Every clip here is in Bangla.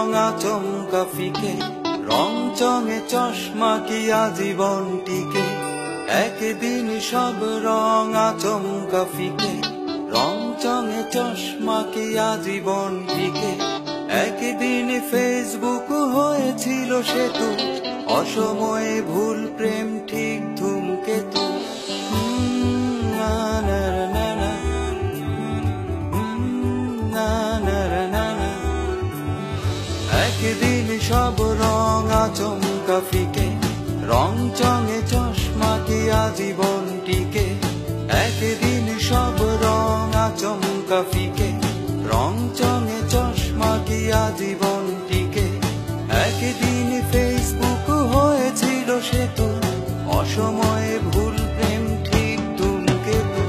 রং আচমকা ফিকে, রং চঙে চশমা কি আজীবন টিকে। একদিন সব রং আচমকা ফিকে, রং চঙে চশমা কি আজীবন টিকে। একদিন ফেসবুক হয়েছিল সেতু, অসময়ে ভুল প্রেম ঠিক ধূমকেতু। একদিন সব রং আচমকা ফিকে, রং চঙে চশমা কি আজীবন টিকে। একদিন সব রং আচমকা ফিকে, রং চঙে চশমা কি আজীবন টিকে। একদিন ফেসবুক হয়েছিল সেতু, অসময়ে ভুল প্রেম ঠিক ধূমকেতু।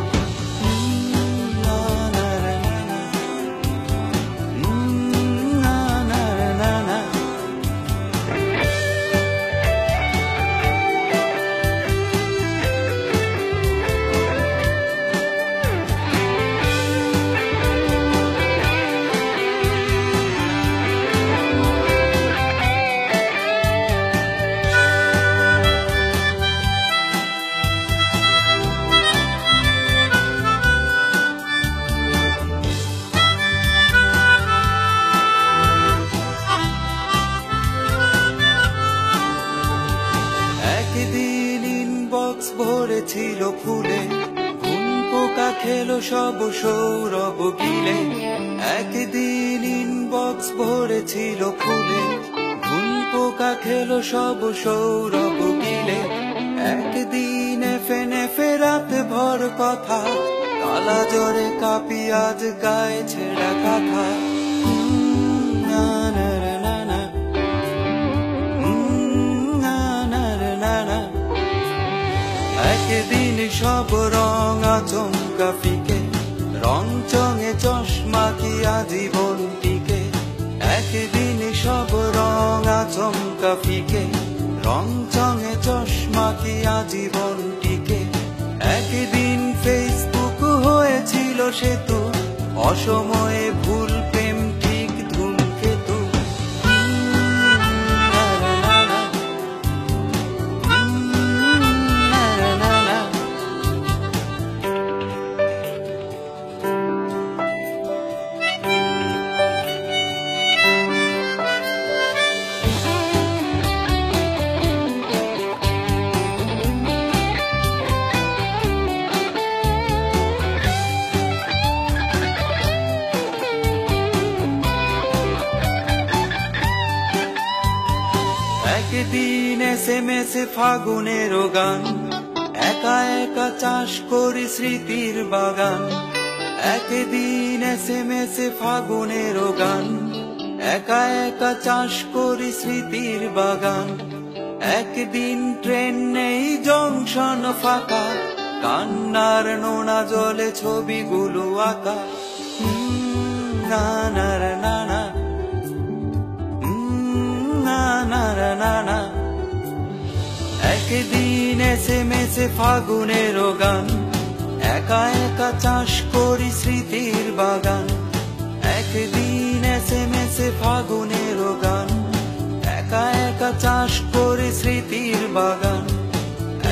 একদিন ইনবক্স ভরেছিল ফুলে, ঘুম পোকা খেলো সব সৌরভ গিলে। একদিন ইনবক্স ভরেছিল ফুলে, ঘুম পোকা খেলো সব সৌরভ গিলে। একদিন ফেনে ফেরাত ভর কথা, কালা জ্বরে কাঁপি আজ গায়ে ছেঁড়া কাঁথা। একদিন সব রং আচমকা ফিকে, রং চঙে চশমা কি আজীবন টিকে। একদিন সব রং আচমকা ফিকে, রং চঙে চশমা কি আজীবন টিকে। একদিন ফেসবুক হয়েছিল সেতু, অসময়ে ভুল প্রেম ঠিক ধূমকেতু। একদিন SMS ফাগুনের গান, একা একা চাষ করি স্মৃতির বাগান। একদিন SMS ফাগুনের গান, একা একা চাষ করি স্মৃতির বাগান। একদিন ট্রেন নেই জংশন ফাঁকা, কান্নার নোনা জলে ছবিগুলো আঁকা। একদিন SMS ফাগুনের গান, একা একা চাষ করি স্মৃতির বাগান। একদিন SMS ফাগুনের গান, একা একা চাষ করি স্মৃতির বাগান।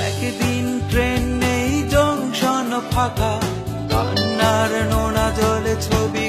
একদিন ট্রেন নেই জংশন ফাঁকা, কান্নার নোনা জলে ছবি